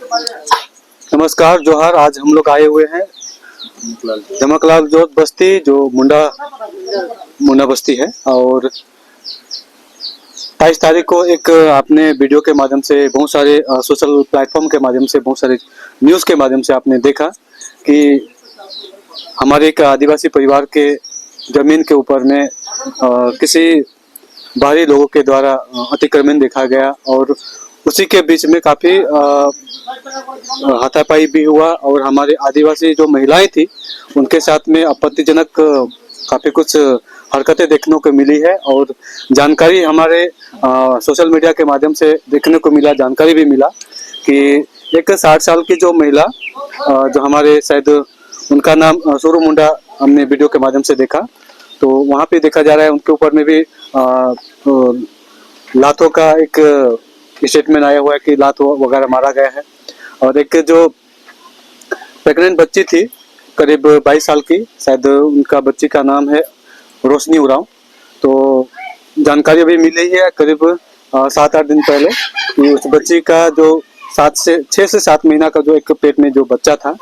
नमस्कार जोहार। आज हम लोग आए हुए हैं जमकलाल जोत बस्ती, जो मुंडा बस्ती है। और 22 तारीख को एक आपने वीडियो के माध्यम से, बहुत सारे सोशल प्लेटफॉर्म के माध्यम से, बहुत सारे न्यूज़ के माध्यम से आपने देखा कि हमारे एक आदिवासी परिवार के जमीन के ऊपर में किसी बाहरी लोगों के द्वारा अतिक्रमण देखा गया, और उसी के बीच में काफ़ी हाथापाई भी हुआ। और हमारे आदिवासी जो महिलाएं थी, उनके साथ में आपत्तिजनक काफ़ी कुछ हरकतें देखने को मिली है। और जानकारी हमारे सोशल मीडिया के माध्यम से देखने को मिला, जानकारी भी मिला कि एक 60 साल की जो महिला, जो हमारे शायद उनका नाम सुरु मुंडा, हमने वीडियो के माध्यम से देखा, तो वहाँ पे देखा जा रहा है उनके ऊपर में भी लातों का एक स्टेटमेंट आया हुआ है कि लात वगैरह मारा गया है। और एक जो प्रेग्नेंट बच्ची थी करीब 22 साल की, शायद उनका बच्ची का नाम है रोशनी उरांव, तो जानकारी अभी मिली है करीब 7-8 दिन पहले कि उस बच्ची का जो 6 से 7 महीना का जो एक पेट में जो बच्चा था,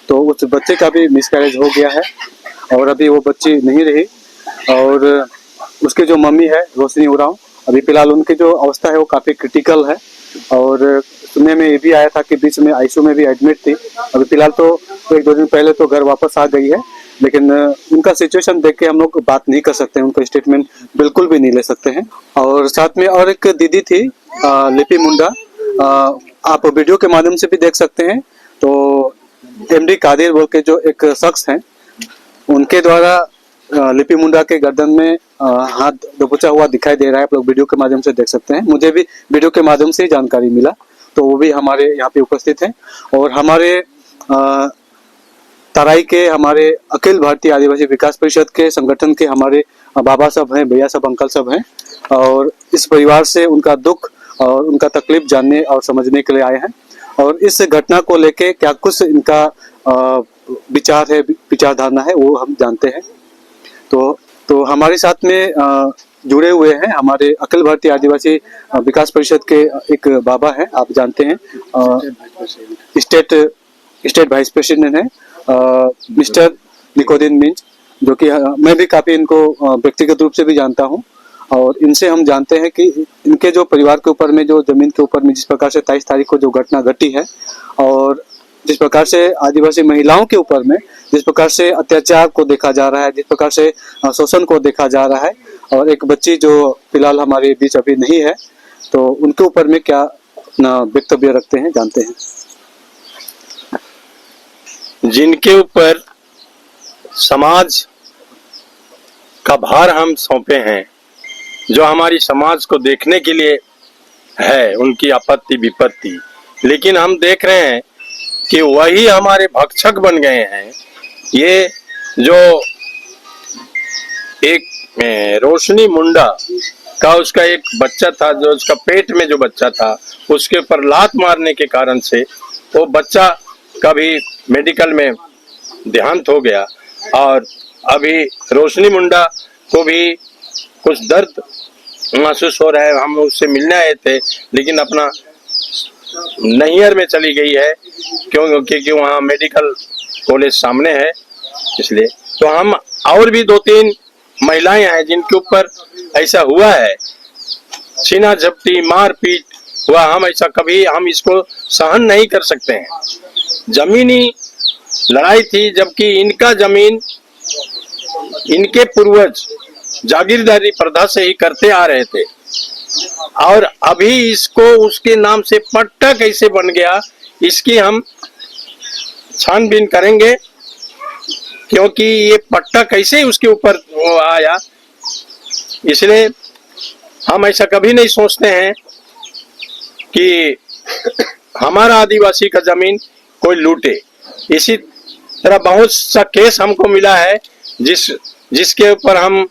तो उस बच्चे का भी मिसकैरेज हो गया है और अभी वो बच्ची नहीं रही। और उसकी जो मम्मी है रोशनी उरांव, अभी फिलहाल उनकी जो अवस्था है वो काफ़ी क्रिटिकल है। और सुनने में ये भी आया था कि बीच में आईसीयू में भी एडमिट थी। अभी फिलहाल तो 1-2 दिन पहले तो घर वापस आ गई है, लेकिन उनका सिचुएशन देख के हम लोग बात नहीं कर सकते हैं, उनका स्टेटमेंट बिल्कुल भी नहीं ले सकते हैं। और साथ में और एक दीदी थी लिपि मुंडा, आप वीडियो के माध्यम से भी देख सकते हैं। तो एमडी कादिर बोल के जो एक शख्स हैं, उनके द्वारा लिपि मुंडा के गर्दन में हाथ दबोचा हुआ दिखाई दे रहा है। आप लोग वीडियो के माध्यम से देख सकते हैं। मुझे भी वीडियो के माध्यम से ही जानकारी मिला, तो वो भी हमारे यहाँ पे उपस्थित हैं। और हमारे तराई के, हमारे अखिल भारतीय आदिवासी विकास परिषद के संगठन के हमारे बाबा सब हैं, भैया सब, अंकल सब हैं, और इस परिवार से उनका दुख और उनका तकलीफ जानने और समझने के लिए आए हैं। और इस घटना को लेके क्या कुछ इनका विचार है, विचारधारणा है, वो हम जानते हैं। तो हमारे साथ में जुड़े हुए हैं हमारे अखिल भारतीय आदिवासी विकास परिषद के एक बाबा हैं, आप जानते हैं, स्टेट वाइस प्रेसिडेंट हैं, मिस्टर निकोदिन मिंज, जो कि मैं भी काफ़ी इनको व्यक्तिगत रूप से भी जानता हूं। और इनसे हम जानते हैं कि इनके जो परिवार के ऊपर में, जो जमीन के ऊपर में जिस प्रकार से 23 तारीख को जो घटना घटी है, और जिस प्रकार से आदिवासी महिलाओं के ऊपर में जिस प्रकार से अत्याचार को देखा जा रहा है, जिस प्रकार से शोषण को देखा जा रहा है, और एक बच्ची जो फिलहाल हमारे बीच अभी नहीं है, तो उनके ऊपर में क्या अपना वक्तव्य रखते हैं, जानते हैं। जिनके ऊपर समाज का भार हम सौंपे हैं, जो हमारी समाज को देखने के लिए है, उनकी आपत्ति विपत्ति, लेकिन हम देख रहे हैं कि वही हमारे भक्षक बन गए हैं। ये जो एक रोशनी मुंडा का उसका एक बच्चा था, जो उसका पेट में जो बच्चा था, उसके ऊपर लात मारने के कारण से वो बच्चा का भी मेडिकल में देहांत हो गया। और अभी रोशनी मुंडा को भी कुछ दर्द महसूस हो रहा है। हम उससे मिलने आए थे, लेकिन अपना नैहर में चली गई है, क्योंकि वहाँ मेडिकल कॉलेज सामने है, इसलिए। तो हम और भी 2-3 महिलाएं हैं जिनके ऊपर ऐसा हुआ है, सीना झपटी, मारपीट हुआ। हम ऐसा कभी, हम इसको सहन नहीं कर सकते हैं। जमीनी लड़ाई थी, जबकि इनका जमीन इनके पूर्वज जागीरदारी प्रथा से ही करते आ रहे थे, और अभी इसको उसके नाम से पट्टा कैसे बन गया, इसकी हम छानबीन करेंगे, क्योंकि ये पट्टा कैसे उसके ऊपर आया। इसलिए हम ऐसा कभी नहीं सोचते हैं कि हमारा आदिवासी का जमीन कोई लूटे। इसी तरह बहुत सा केस हमको मिला है जिसके ऊपर हम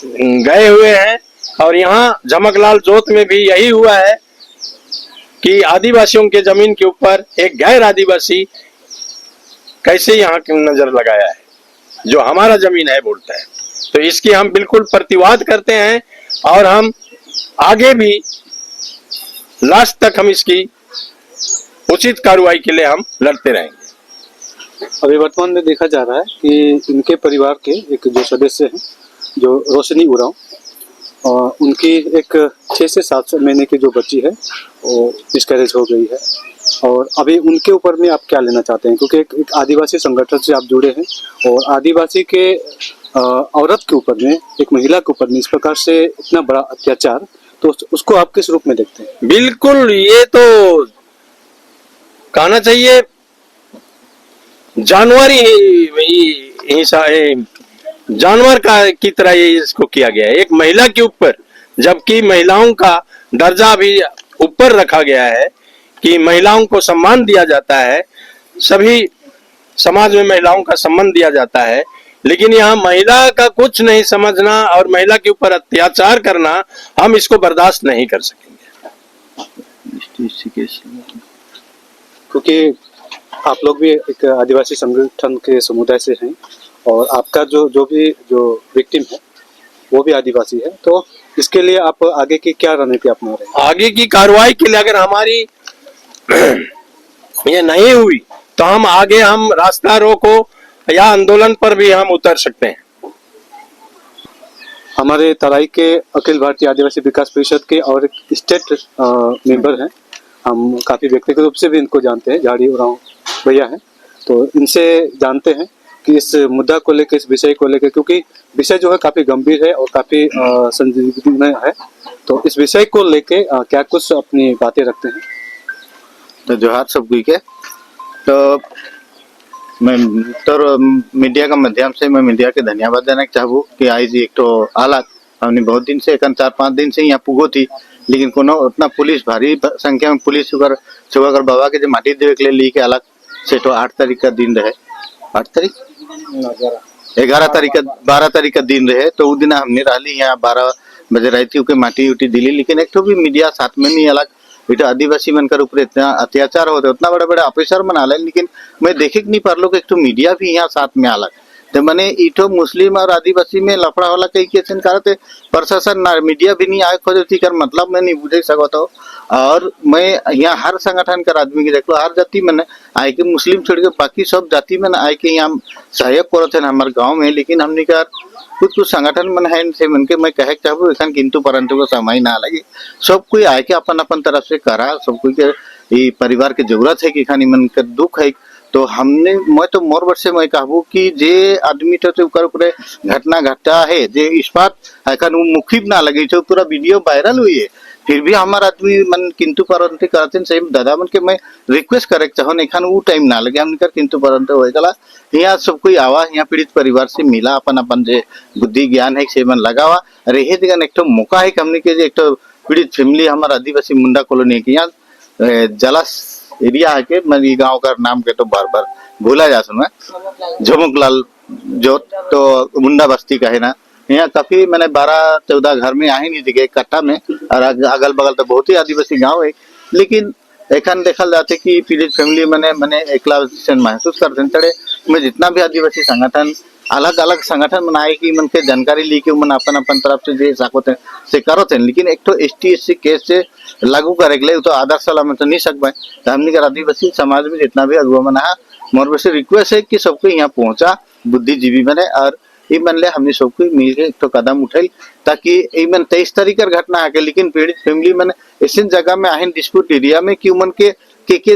गए हुए हैं। और यहाँ जमकलाल जोत में भी यही हुआ है कि आदिवासियों के जमीन के ऊपर एक गैर आदिवासी कैसे यहाँ नजर लगाया है, जो हमारा जमीन है बोलता है। तो इसकी हम बिल्कुल प्रतिवाद करते हैं, और हम आगे भी लास्ट तक हम इसकी उचित कार्रवाई के लिए हम लड़ते रहेंगे। अभी वर्तमान में देखा जा रहा है कि इनके परिवार के एक जो सदस्य हैं, जो रोशनी उरांव, उनकी एक 6 से 7 महीने की जो बच्ची है वो मिसकैरेज हो गई है। और अभी उनके ऊपर में आप क्या लेना चाहते हैं, क्योंकि एक आदिवासी संगठन से आप जुड़े हैं और आदिवासी के औरत के ऊपर में, एक महिला के ऊपर में इस प्रकार से इतना बड़ा अत्याचार, तो उसको आप किस रूप में देखते हैं? बिल्कुल, ये तो कहना चाहिए जानवर हिंसा है, जानवर का की तरह ये इसको किया गया है एक महिला के ऊपर, जबकि महिलाओं का दर्जा भी ऊपर रखा गया है कि महिलाओं को सम्मान दिया जाता है, सभी समाज में महिलाओं का सम्मान दिया जाता है, लेकिन यहाँ महिला का कुछ नहीं समझना और महिला के ऊपर अत्याचार करना, हम इसको बर्दाश्त नहीं कर सकेंगे। क्योंकि आप लोग भी एक आदिवासी संगठन के समुदाय से हैं और आपका जो विक्टिम है वो भी आदिवासी है, तो इसके लिए आप आगे की क्या रणनीति अपना रहे हैं? आगे की कार्रवाई के लिए अगर हमारी ये नहीं हुई तो हम रास्ता रोको या आंदोलन पर भी हम उतर सकते हैं। हमारे तराई के अखिल भारतीय आदिवासी विकास परिषद के और एक स्टेट मेंबर हैं, हम काफी व्यक्तिगत रूप से भी इनको जानते हैं, झाड़ी उरांव भैया हैं, तो इनसे जानते हैं कि इस मुद्दा को लेकर, इस विषय को लेकर, क्योंकि विषय जो है काफी गंभीर है और काफी संजीवनी है, तो इस विषय को लेके क्या कुछ अपनी बातें रखते हैं। तो जोहार सबको के, तो मैं तो मीडिया का माध्यम से मैं मीडिया के धन्यवाद देना चाहूँ कि आज एक तो अलग हमने बहुत दिन से 4-5 दिन से यहाँ पुगो थी, लेकिन कोनो उतना पुलिस भारी संख्या में पुलिस सुगर बाबा के जो माटी देवे के लिए ली के अलग से तो 8 तारीख का दिन रहे, 8 तारीख 11 तारीख का 12 तारीख का दिन रहे, तो उस दिन हमने रही यहाँ 12 बजे रही थी, माटी उठी दिली, लेकिन एक तो भी मीडिया साथ में नहीं अलग बेटा आदिवासी बनकर ऊपर इतना अत्याचार होते, उतना बड़ा बड़ा ऑफिसर बना ले, लेकिन मैं देखे नहीं पा लो कि एक तो मीडिया भी यहाँ साथ में अलग, तो मैंने इठो मुस्लिम और आदिवासी में लफड़ा वाला कई केस करते प्रशासन ना मीडिया भी नहीं आए खोजती कर, मतलब मैं नहीं बुझे सकता हूँ। और मैं यहाँ हर संगठन कर आदमी के देख लो, हर जाति में आए के मुस्लिम छोड़ के बाकी सब जाति में आए के यहाँ सहयोग करते हैं हमारे गाँव में, लेकिन हमने कर कुछ संगठन मन है से मन के मैं कहे चाहूँ एखन किंतु परंतु को समय ना लगे, सब कोई आए के अपन अपन तरफ से करा, सब कोई के परिवार के जरूरत है कि खानी मन का दुख है, तो हमने मैं तो मोर वर्ष से मैं कहूँ कि जे आदमी तो ऊपर घटना घटा है जे इस बात एखन वो मुखी ना लगे तो पूरा वीडियो वायरल हुई है, फिर भी हमारा आदमी मन किंतु परंतु करते हैं, सही दादा मन के मैं रिक्वेस्ट करे चाहो एखन वो टाइम ना लगे, हमने कर किंतु परंतु हो गला यहाँ सब कोई आवा, यहाँ पीड़ित परिवार से मिला, अपन अपन जे बुद्धि ज्ञान है से मन लगावा, अरे हे दिगन एक तो मौका है हमने के एक तो पीड़ित फैमिली हमारा आदिवासी मुंडा कॉलोनी के यहाँ जलास एरिया है के मैं गाँव का नाम के तो बार बार भूला जा सुना, झुमकलाल जो तो मुंडा बस्ती का है ना, यहाँ काफी मैंने 12-14 घर में आए नहीं दिखे कट्टा में, और अगल बगल तो बहुत ही आदिवासी गांव है, लेकिन एखन देखल जाते कि पीड़ित फैमिली मैंने एकला महसूस करते तड़े मैं जितना भी आदिवासी संगठन अलग अलग संगठन बनाए कि मन के जानकारी ली के मन अपन अपन तरफ से जे सकते से करते, लेकिन एक तो ST-SC केस से लागू करे के लिए तो आदर्श में तो नहीं सकते, तो हमने कर आदिवासी समाज में जितना भी अगुआ मना है मोर से रिक्वेस्ट है कि सबको यहाँ पहुंचा बुद्धिजीवी बने, और ये मन ले हमने सबको मिल के एक तो कदम उठाई ताकि ये मन 23 तारीख का घटना आके, लेकिन पीड़ित फैमिली मन ऐसे जगह में आहिन डिस्प्यूट एरिया में कि मन के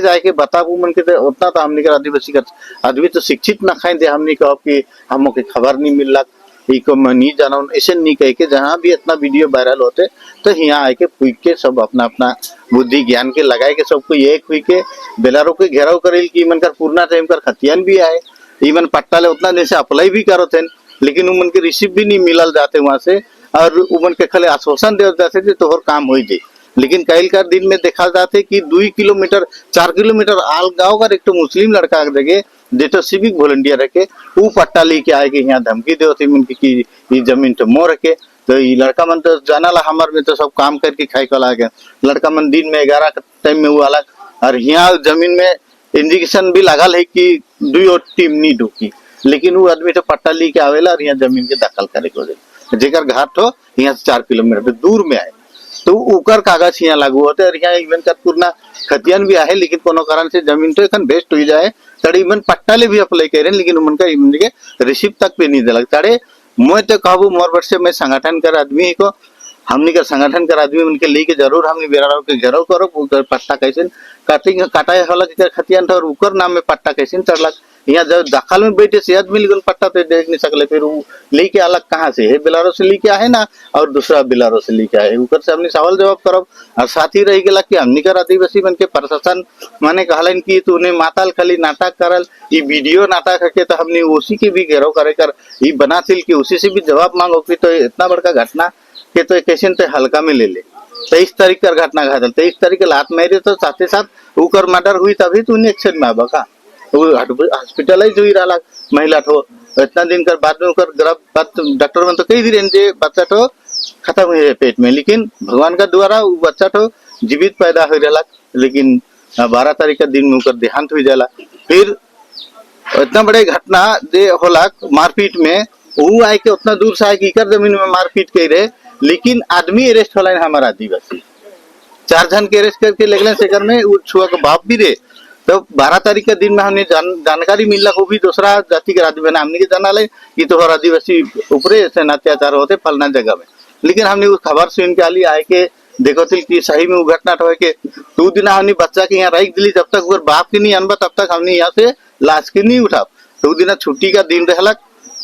जाए के बताबू मन के उतना तो हमने कर आदिवासी का आदमी तो शिक्षित ना खाए दे, हमने कहा कि हमको के खबर नहीं मिल रहा को मैं नहीं जाना, ऐसे नहीं कह के जहाँ भी इतना वीडियो वायरल होते तो यहाँ आए के पुई के सब अपना अपना बुद्धि ज्ञान के लगाए के सबको एक हुई के बेलारो के घेराव करेल कि मन कर पूर्णा टाइम कर खतियान भी आए, इवन पट्टा ले उतना दिन से अप्लाई भी करो थे, लेकिन उमन के रिसीव भी नहीं मिलल जाते वहां से, और उमन के खाली आश्वासन दे जाते तोहर काम हो जाए, लेकिन कल का दिन में देखा जाते कि 2 किलोमीटर 4 किलोमीटर आल गाँव का एक तो मुस्लिम लड़का देखे जे तो सिविक वॉलंटियर है के वो पट्टा लेके आए के यहाँ धमकी दे मन की ये जमीन तो मोर के, तो ये लड़का मन तो जाना ला हमार में तो सब काम करके खाई कला गया, लड़का मन दिन में 11 टाइम में वो अलग, और यहाँ जमीन में इंडिकेशन भी लगल है कि 2 टीम नहीं ढुकी, लेकिन वो आदमी तो पट्टा लेके आवेला और यहाँ जमीन के दखल करे को जेकर घाट हो यहाँ से 4 किलोमीटर दूर में आए, तो उकर कागज यहाँ लागू होते और यहाँ इवन का पूर्ण खतियान भी आहे, लेकिन कोनो कारण से जमीन तो एखन बेस्ट हुई जाए तड़े इवन पट्टा ले भी अप्लाई करे, लेकिन उनका इवन के रिसिप्ट तक भी नहीं दिलक तड़े। मैं तो कहूँ मोर वर्ष से मैं संगठन कर आदमी को हमने का संगठन कर आदमी उनके लेके जरूर हमने बेराव के घेराव करो, उकर पट्टा कैसे काटिंग काटाए होला के खतियान था और उकर नाम में पट्टा कैसे चढ़लक। यहाँ जब दाखिल में बैठे से आदमी पट्टा तो देख नहीं सकले, फिर वो लेके अलग कहाँ से है, बिलारो से लेके आए ना और दूसरा बिलारो से लेके आए, उकर से हमने सवाल जवाब करब। और साथ ही रह गया कि हमने कर आदिवासी बन के प्रशासन माने कहलन कि तूने माताल खाली नाटक करल, ये वीडियो नाटक है तो हमने उसी के भी घेराव करे कर ये बना थिल कि उसी से भी जवाब मांगो कि तो इतना बड़का घटना के तो कैसे तो हल्का में ले 23 तारीख का घटना घायल 23 तारीख के लात मारे तो साथ ही साथ उकर मर्डर हुई तभी तो उन्हें एक्शन में आबा का हॉस्पिटलाइज हुई रहा महिला ठो इतना दिन कर बाद में उकर गर्भ डॉक्टर में तो कई दिन जे बच्चा ठो खत्म हुए पेट में, लेकिन भगवान का द्वारा वो बच्चा ठो जीवित पैदा हो रहा, लेकिन 12 तारीख का दिन में उकर देहांत हो जाला। फिर इतना बड़े घटना जे होला मारपीट में वो आए के उतना दूर से आए कि इकर जमीन में मारपीट कर रहे, लेकिन आदमी अरेस्ट होला हमारा आदिवासी 4 जन के अरेस्ट करके लगले सेकर में वो छुआ का बाप भी रहे। तो 12 तारीख के दिन में हमने जानकारी मिलला वो भी दूसरा जाति के आदमी ने हमने के जाना ले कि तो आदिवासी ऊपरे से अत्याचार होते फलना जगह में, लेकिन हमने उस खबर सुन के आली आए के देखो थिल कि सही में वो घटना हो के 2 दिन हमने बच्चा के यहाँ रख दिली, जब तक वो बाप के नहीं अनबा तब तक हमने यहाँ से लाश के नहीं उठा। 2 दिन छुट्टी का दिन रहलक,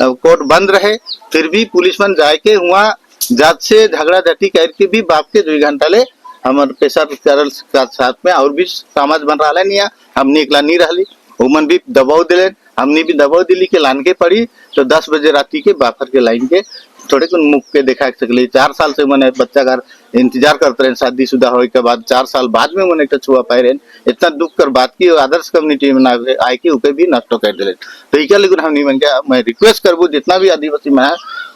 कोर्ट बंद रहे, फिर भी पुलिस मन जाए के वहाँ जज से झगड़ा झाटी करके भी बाप के 2 घंटा ले हमारे पेशा करल का साथ में और भी समाज बन रहा नहीं, हमने एकला नहीं रही, उमन भी दबाव दिले, हमने भी दबाव दिली के लान के पड़ी। तो 10 बजे राती के बाफर के लाइन के थोड़े कुछ मुख के देखा सकले। 4 साल से मैंने बच्चा का इंतजार करते रहे, शादीशुदा होने के बाद 4 साल बाद में मैंने छुआ पाए रहे, इतना दुख कर बात की आदर्श कम्युनिटी में आए के उके भी नष्ट कर दिले। तो इका लेकिन हमने मन के मैं रिक्वेस्ट करबू जितना भी आदिवासी में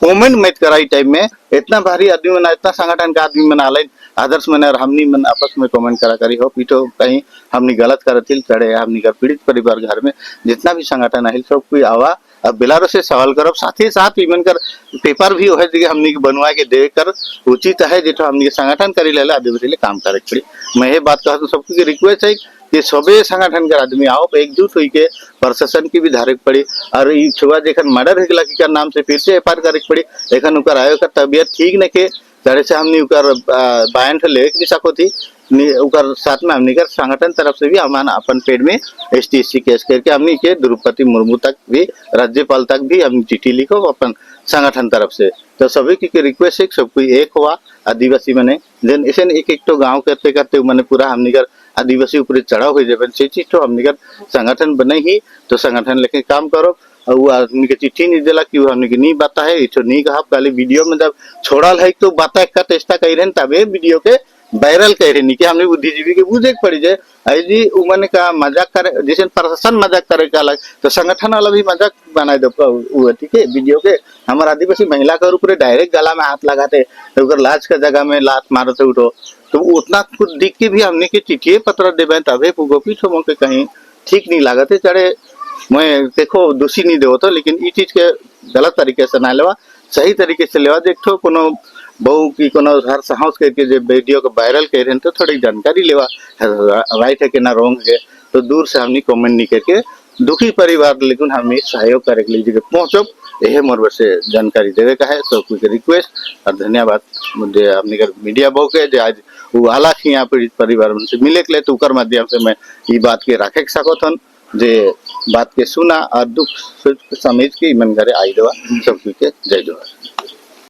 कमेंट मत कराई टाइम में, इतना भारी आदमी मना इतना संगठन का आदमी मना आए आदर्श मैंने और हमनी मन आपस में कमेंट करा करी हो पीठो कहीं हमने गलत करथिल चढ़े हमनी का पीड़ित परिवार घर में जितना भी संगठन है सब कोई आवा अब बिलारो से सवाल करो, साथ ही साथ इवन कर पेपर भी है जगह हमने बनवा के दे कर उचित है जो हमने संगठन करी ले आदिवासी ले काम करे पड़ी। मैं ये बात कहता हूँ सबकी रिक्वेस्ट है कि सबे संगठन कर आदमी आओ एकजुट हुई के प्रशासन की भी धारे पड़ी और छुआ जखन मर्डर हो गया की नाम से फिर से एफ करे पड़ी, एखन उकर आयो का तबियत ठीक नहीं के तरह से हमने उकर बयान ले नहीं सको थी उकर साथ में हमने कर संगठन तरफ से भी हमारा अपन पेड़ में STSC केस करके हमने के द्रौपदी मुर्मू तक भी राज्यपाल तक भी हम चिट्ठी लिखो अपन संगठन तरफ से। तो सभी की रिक्वेस्ट है सब कोई एक हुआ आदिवासी मैंने जन ऐसे एक तो गाँव करते करते मैंने पूरा हमने कर आदिवासी ऊपर चढ़ाव हो जाए से चीज तो हमने कर संगठन बने ही तो संगठन लेके काम करो और वो आदमी के चिट्ठी नहीं दिला कि वो हमने के नहीं बाता है इतो नहीं कहा पहले वीडियो में जब छोड़ल है तो बाता का टेस्टा कह रहे तबे वीडियो के वायरल कह रहे नहीं कि हमने बुद्धिजीवी के बुझे पड़ी जाए ऐसी उमन का मजाक करे जैसे प्रशासन मजाक करे का अलग तो संगठन वाला भी मजाक बनाए दो ठीक है वीडियो के हमारे आदिवासी महिला के ऊपर डायरेक्ट गला में हाथ लगाते तो लाज का जगह में लात मारते उठो तो उतना कुछ दिख के भी हमने के चिट्ठी पत्र देवे तबे गोपी छो के कहीं ठीक नहीं लागते चढ़े मैं देखो दोषी नहीं देव तो लेकिन ये चीज के गलत तरीके से ना लेवा सही तरीके से लेवा देखो कोनो बहु की कोनो हर साहस करके जो वीडियो को वायरल कर रहे हैं तो थोड़ी जानकारी लेवा राइट है कि ना रॉन्ग है तो दूर से हमने कमेंट नहीं करके दुखी परिवार लेकिन हमें सहयोग करे के लिए जगह पहुंचो यह मोर से जानकारी देवे का है सब कुछ रिक्वेस्ट और धन्यवाद मुझे हमने मीडिया बहु के जो आज वो आलाख यहाँ पीड़ित परिवार से मिले के लिए तो उकर माध्यम से मैं ये बात के रखे सको थन जे बात के सुना और दुख समझ के मन घरे आई देवा सब कुछ के जय जोहार।